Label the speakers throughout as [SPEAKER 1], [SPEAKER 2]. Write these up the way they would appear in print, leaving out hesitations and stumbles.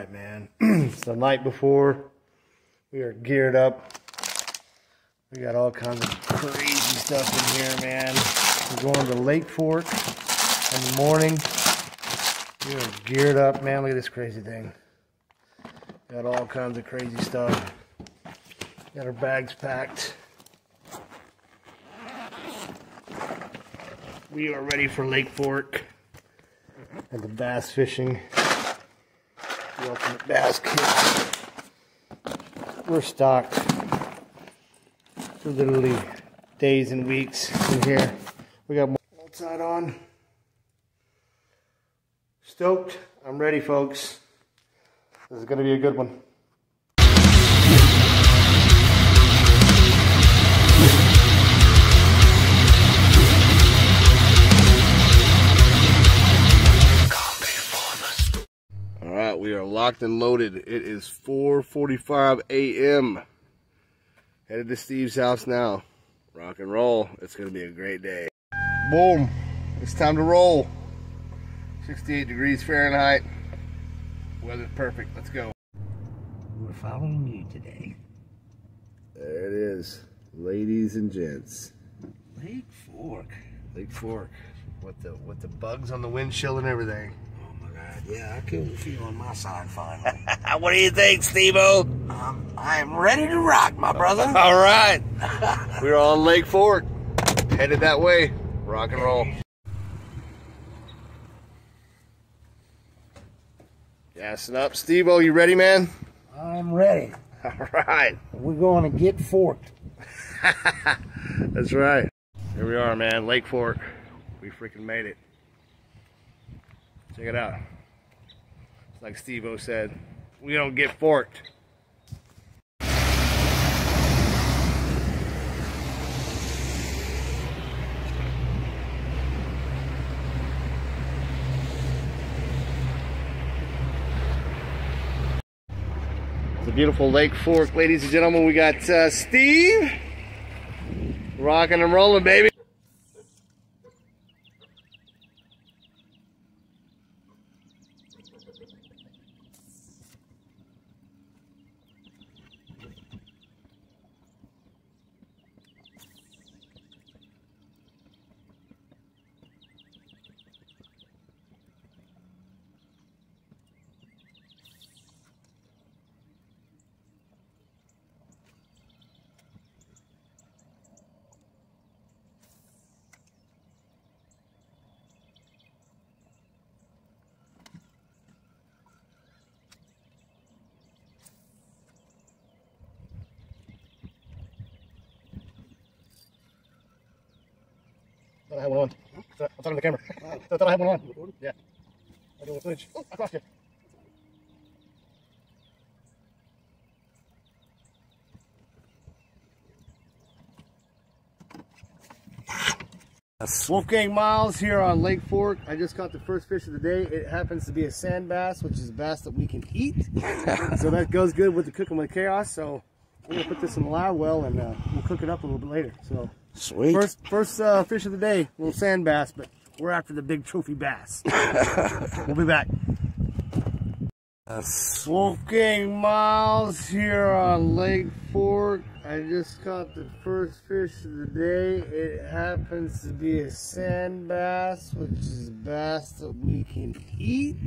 [SPEAKER 1] right, man. It's the night before. We are geared up. We got all kinds of crazy stuff in here, man. We're going to Lake Fork in the morning. We are geared up, man. Look at this crazy thing. Got all kinds of crazy stuff. Got our bags packed. We are ready for Lake Fork and the bass fishing. The ultimate bass kit. We're stocked for literally days and weeks in here. We got more outside on. Stoked. I'm ready, folks. This is going to be a good one. Alright, we are locked and loaded. It is 4:45 a.m. Headed to Steve's house now. Rock and roll. It's going to be a great day. Boom. It's time to roll. 68 degrees Fahrenheit. Weather's perfect. Let's go.
[SPEAKER 2] We're following you today.
[SPEAKER 1] There it is. Ladies and gents.
[SPEAKER 2] Lake Fork.
[SPEAKER 1] Lake Fork. With the bugs on the windshield and everything.
[SPEAKER 2] Oh my God, yeah, I couldn't feel on my side finally.
[SPEAKER 1] What do you think, Steve-O?
[SPEAKER 2] I am ready to rock, my brother.
[SPEAKER 1] All right. We're on Lake Fork. Headed that way. Rock and roll. Gassing up. Steve-O, you ready, man?
[SPEAKER 2] I'm ready.
[SPEAKER 1] All right.
[SPEAKER 2] We're going to get forked.
[SPEAKER 1] That's right. Here we are, man. Lake Fork. We freaking made it. Check it out. It's like Steve-O said, we don't get forked. It's a beautiful Lake Fork, ladies and gentlemen. We got Steve rocking and rolling, baby. I thought I had one on. I'm talking to the camera. I thought I had one on. Yeah. I do the footage. Oh, I crossed you. Wolfgang Miles here on Lake Fork. I just caught the first fish of the day. It happens to be a sand bass, which is a bass that we can eat. So that goes good with the cooking with chaos. So we're gonna put this in the live well and we'll cook it up a little bit later. So
[SPEAKER 2] sweet.
[SPEAKER 1] First fish of the day, little sand bass, but we're after the big trophy bass. We'll be back. Wolfgang Miles here on Lake Fork. I just caught the first fish of the day. It happens to be a sand bass, which is a bass that we can eat.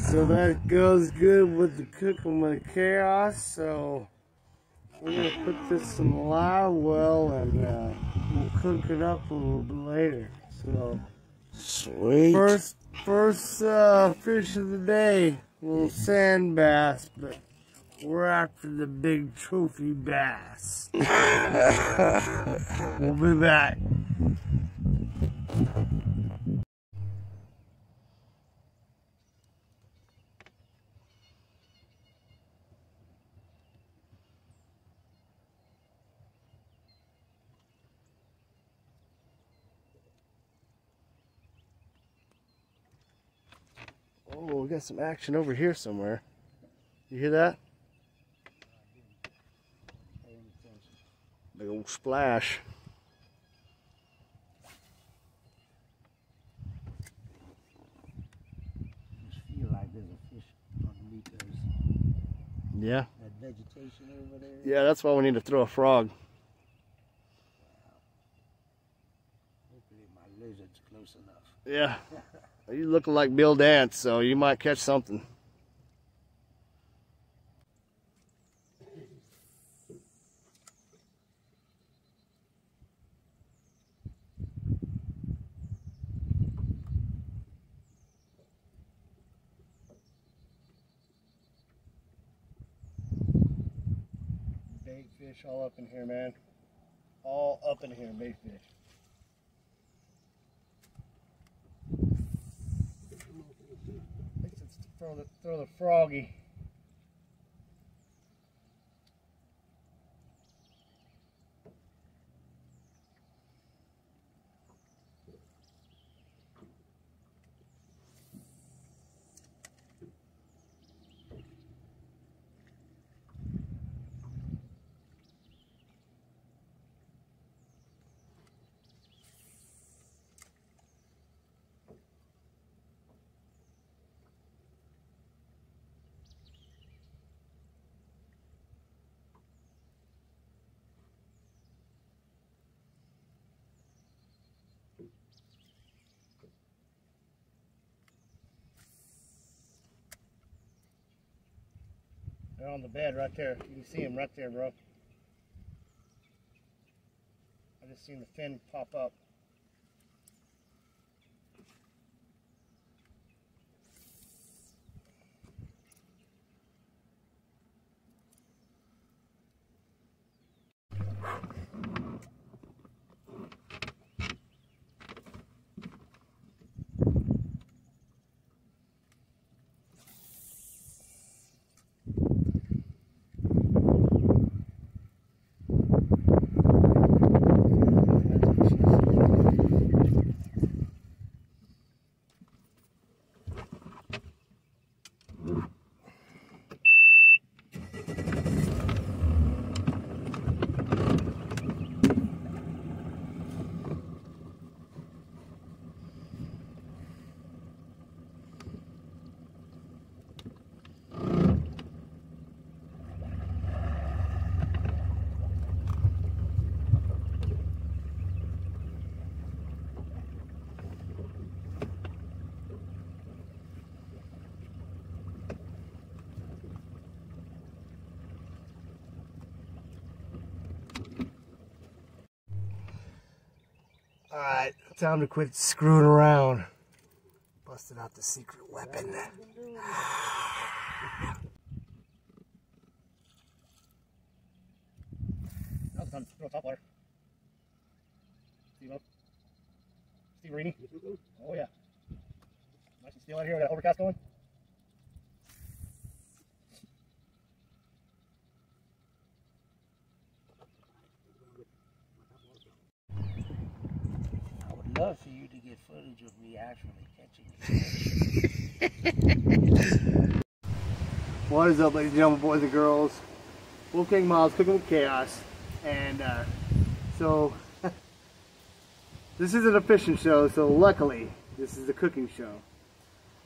[SPEAKER 1] So that goes good with the cooking with chaos. So we're gonna put this in the live well and we'll cook it up a little bit later. So
[SPEAKER 2] sweet.
[SPEAKER 1] First fish of the day, little sand bass, but we're after the big trophy bass. We'll be back. Oh, we got some action over here somewhere. You hear that? Big old splash.
[SPEAKER 2] Just feel like there's a fish underneath those.
[SPEAKER 1] Yeah.
[SPEAKER 2] That vegetation over there.
[SPEAKER 1] Yeah, that's why we need to throw a frog.
[SPEAKER 2] Hopefully my lizard's close enough.
[SPEAKER 1] Yeah. You looking like Bill Dance, so you might catch something. Bait fish all up in here, man. All up in here, bait fish. Let's throw the froggy. They're on the bed right there. You can see them right there, bro. I just seen the fin pop up. Alright, time to quit screwing around. Busted out the secret weapon. Now's the time to throw a top water. Steve up. Steve Rini. Oh yeah. Nice and still out here with that overcast going.
[SPEAKER 2] Love for you to get footage of me actually catching fish.
[SPEAKER 1] What is up, ladies and gentlemen, boys and girls? Wolf King Miles, Cooking with Chaos. And so this isn't a fishing show, so luckily this is a cooking show.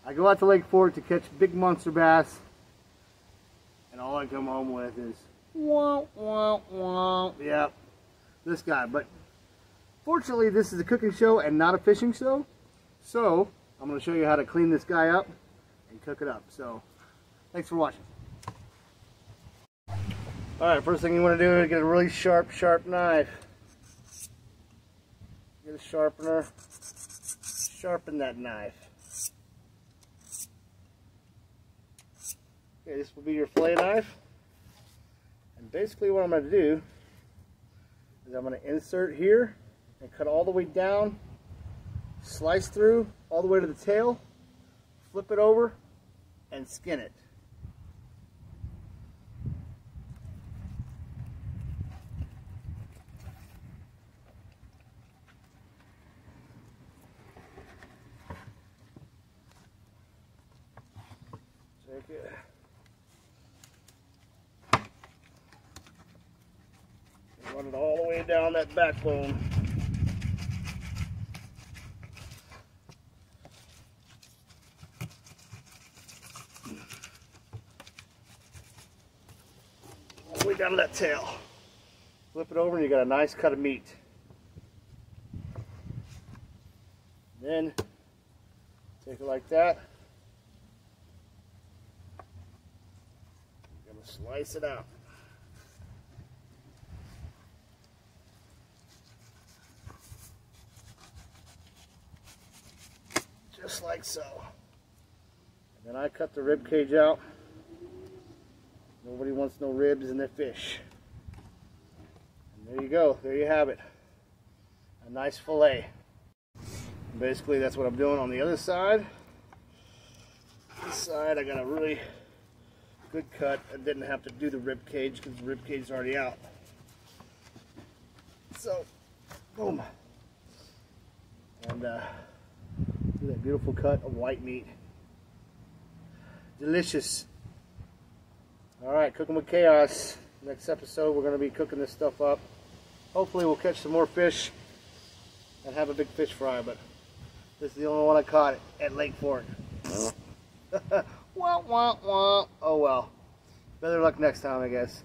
[SPEAKER 1] I go out to Lake Fork to catch big monster bass, and all I come home with is wah wah wah. Yep, this guy. But fortunately, this is a cooking show and not a fishing show, so I'm going to show you how to clean this guy up and cook it up. So, thanks for watching. Alright, first thing you want to do is get a really sharp knife. Get a sharpener, sharpen that knife. Okay, this will be your fillet knife. And basically what I'm going to do is I'm going to insert here and cut all the way down, slice through all the way to the tail, flip it over, and skin it. Take it. Run it all the way down that backbone. down to that tail. Flip it over and you got a nice cut of meat. Then take it like that. You're gonna slice it out. Just like so. And then I cut the rib cage out. Nobody wants no ribs in their fish. And there you go. There you have it. A nice fillet. Basically, that's what I'm doing on the other side. This side, I got a really good cut. I didn't have to do the rib cage because the rib cage is already out. So, boom. And look at that beautiful cut of white meat. Delicious. Alright, Cooking with Chaos. Next episode, we're going to be cooking this stuff up. Hopefully, we'll catch some more fish and have a big fish fry, but this is the only one I caught at Lake Fork. Wah, wah, wah. Oh well. Better luck next time, I guess.